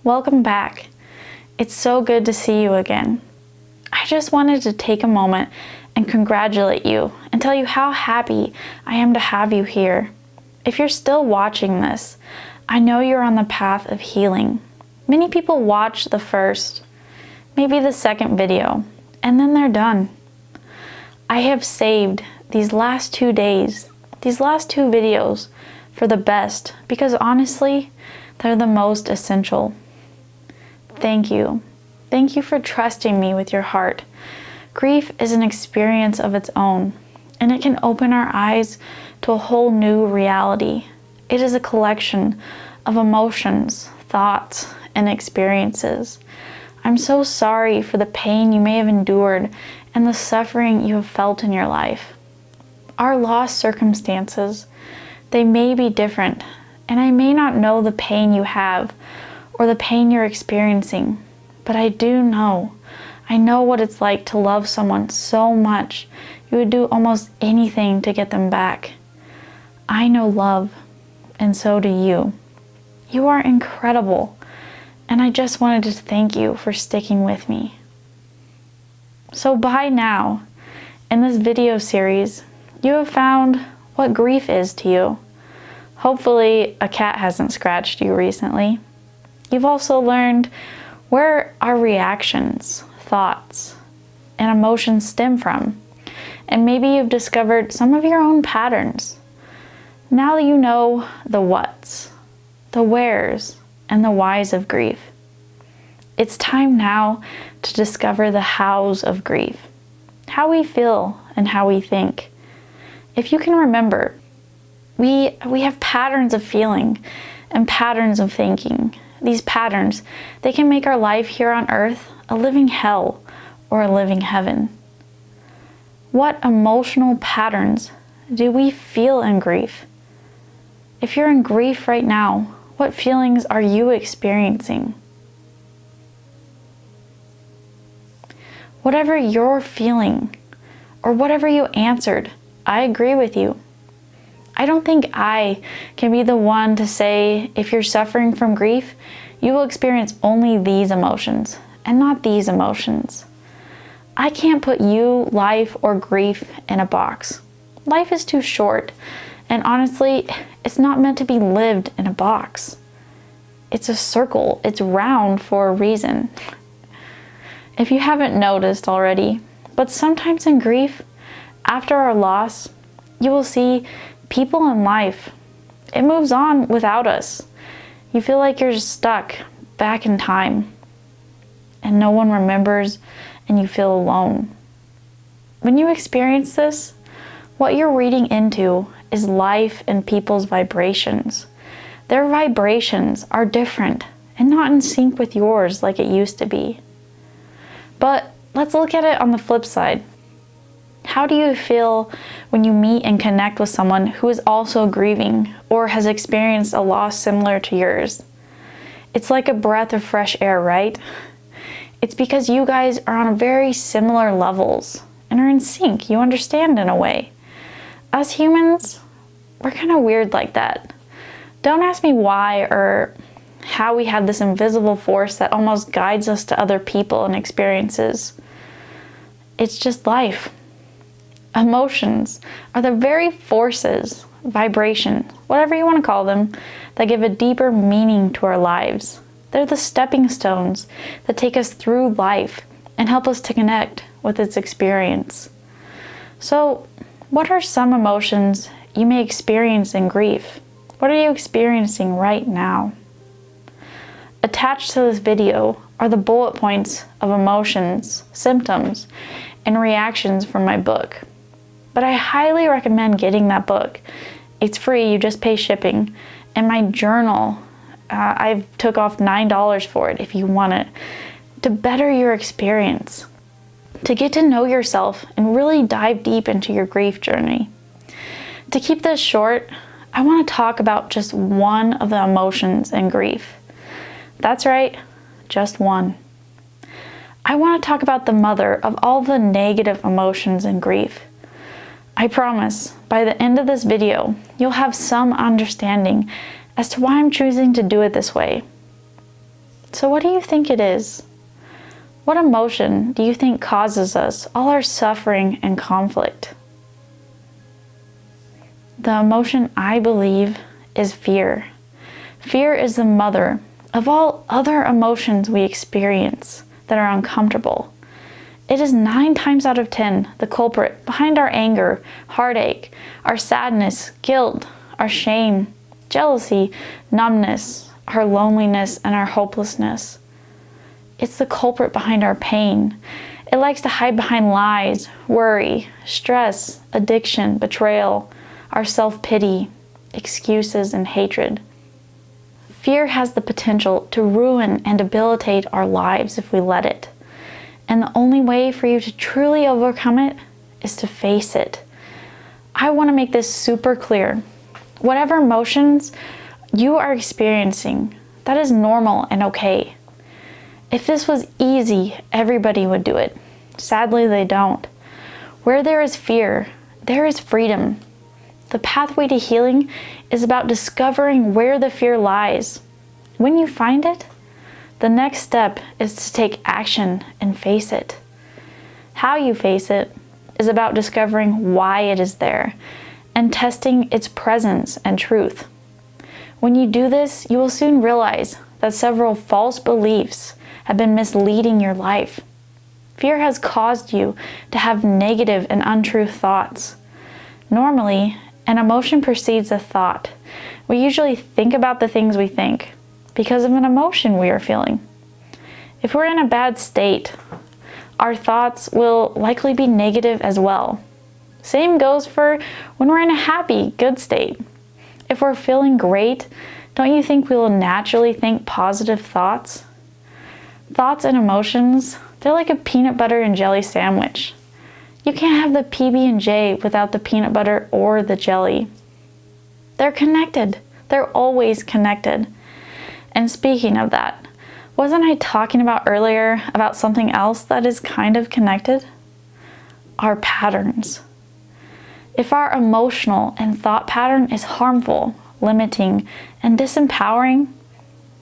Welcome back. It's so good to see you again. I just wanted to take a moment and congratulate you and tell you how happy I am to have you here. If you're still watching this, I know you're on the path of healing. Many people watch the first, maybe the second video, and then they're done. I have saved these last 2 days, these last 2 videos for the best because honestly, they're the most essential. Thank you. Thank you for trusting me with your heart. Grief is an experience of its own, and it can open our eyes to a whole new reality. It is a collection of emotions, thoughts, and experiences. I'm so sorry for the pain you may have endured and the suffering you have felt in your life. Our lost circumstances, they may be different, and I may not know the pain you have or the pain you're experiencing, but I do know. I know what it's like to love someone so much you would do almost anything to get them back. I know love, and so do you. You are incredible, and I just wanted to thank you for sticking with me. So by now, in this video series, you have found what grief is to you. Hopefully, a cat hasn't scratched you recently. You've also learned where our reactions, thoughts, and emotions stem from, and maybe you've discovered some of your own patterns. Now you know the whats, the wheres, and the whys of grief. It's time now to discover the hows of grief, how we feel and how we think. If you can remember, we have patterns of feeling and patterns of thinking. These patterns, they can make our life here on earth a living hell or a living heaven. What emotional patterns do we feel in grief? If you're in grief right now, what feelings are you experiencing? Whatever you're feeling, or whatever you answered, I agree with you. I don't think I can be the one to say if you're suffering from grief, you will experience only these emotions and not these emotions. I can't put you, life, or grief in a box. Life is too short, and honestly, it's not meant to be lived in a box. It's a circle. It's round for a reason. If you haven't noticed already, but sometimes in grief, after our loss, you will see people in life. It moves on without us. You feel like you're just stuck back in time, and no one remembers, and you feel alone. When you experience this, what you're reading into is life and people's vibrations. Their vibrations are different and not in sync with yours like it used to be. But let's look at it on the flip side. How do you feel when you meet and connect with someone who is also grieving or has experienced a loss similar to yours? It's like a breath of fresh air, right? It's because you guys are on very similar levels and are in sync. You understand in a way. Us humans, we're kind of weird like that. Don't ask me why or how we have this invisible force that almost guides us to other people and experiences. It's just life. Emotions are the very forces, vibrations, whatever you want to call them, that give a deeper meaning to our lives. They're the stepping stones that take us through life and help us to connect with its experience. So, what are some emotions you may experience in grief? What are you experiencing right now? Attached to this video are the bullet points of emotions, symptoms, and reactions from my book. But I highly recommend getting that book. It's free, you just pay shipping. And my journal, I took off $9 for it if you want it, to better your experience, to get to know yourself and really dive deep into your grief journey. To keep this short, I want to talk about just one of the emotions in grief. That's right, just one. I want to talk about the mother of all the negative emotions in grief. I promise, by the end of this video, you'll have some understanding as to why I'm choosing to do it this way. So what do you think it is? What emotion do you think causes us all our suffering and conflict? The emotion I believe is fear. Fear is the mother of all other emotions we experience that are uncomfortable. It is 9 times out of 10 the culprit behind our anger, heartache, our sadness, guilt, our shame, jealousy, numbness, our loneliness, and our hopelessness. It's the culprit behind our pain. It likes to hide behind lies, worry, stress, addiction, betrayal, our self-pity, excuses, and hatred. Fear has the potential to ruin and debilitate our lives if we let it. And the only way for you to truly overcome it is to face it. I want to make this super clear. Whatever emotions you are experiencing, that is normal and okay. If this was easy, everybody would do it. Sadly, they don't. Where there is fear, there is freedom. The pathway to healing is about discovering where the fear lies. When you find it, the next step is to take action and face it. How you face it is about discovering why it is there and testing its presence and truth. When you do this, you will soon realize that several false beliefs have been misleading your life. Fear has caused you to have negative and untrue thoughts. Normally, an emotion precedes a thought. We usually think about the things we think because of an emotion we are feeling. If we're in a bad state, our thoughts will likely be negative as well. Same goes for when we're in a happy, good state. If we're feeling great, don't you think we will naturally think positive thoughts? Thoughts and emotions, they're like a peanut butter and jelly sandwich. You can't have the PB&J without the peanut butter or the jelly. They're connected. They're always connected. And speaking of that, wasn't I talking about earlier about something else that is kind of connected? Our patterns. If our emotional and thought pattern is harmful, limiting, and disempowering,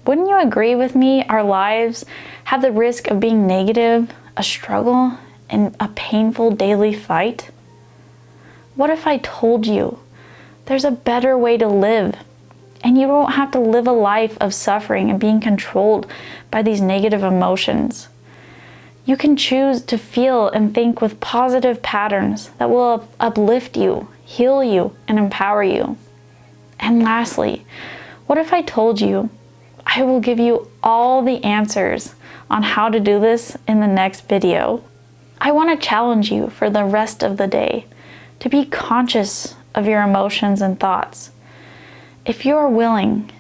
wouldn't you agree with me our lives have the risk of being negative, a struggle, and a painful daily fight? What if I told you there's a better way to live and you don't have to live a life of suffering and being controlled by these negative emotions? You can choose to feel and think with positive patterns that will uplift you, heal you, and empower you. And lastly, what if I told you I will give you all the answers on how to do this in the next video? I want to challenge you for the rest of the day to be conscious of your emotions and thoughts. If you are willing,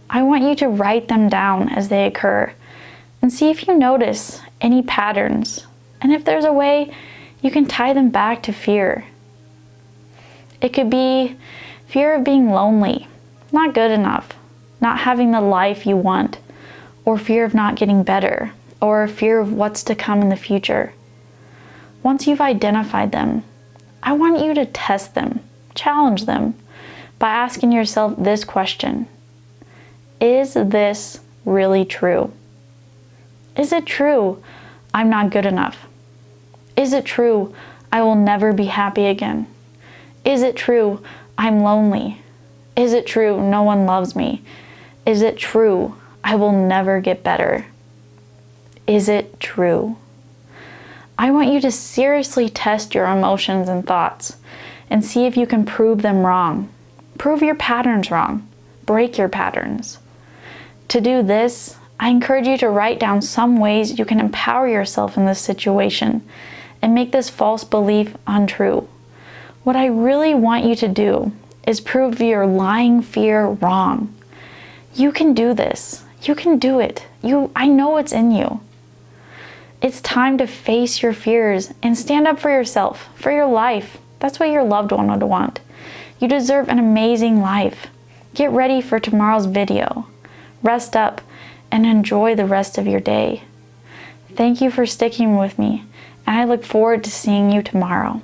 I want you to write them down as they occur and see if you notice any patterns, and if there's a way you can tie them back to fear. It could be fear of being lonely, not good enough, not having the life you want, or fear of not getting better, or fear of what's to come in the future. Once you've identified them, I want you to test them, challenge them, by asking yourself this question: is this really true? Is it true I'm not good enough? Is it true I will never be happy again? Is it true I'm lonely? Is it true no one loves me? Is it true I will never get better? Is it true? I want you to seriously test your emotions and thoughts and see if you can prove them wrong. Prove your patterns wrong. Break your patterns. To do this, I encourage you to write down some ways you can empower yourself in this situation and make this false belief untrue. What I really want you to do is prove your lying fear wrong. You can do this. You can do it. I know it's in you. It's time to face your fears and stand up for yourself, for your life. That's what your loved one would want. You deserve an amazing life. Get ready for tomorrow's video. Rest up and enjoy the rest of your day. Thank you for sticking with me, and I look forward to seeing you tomorrow.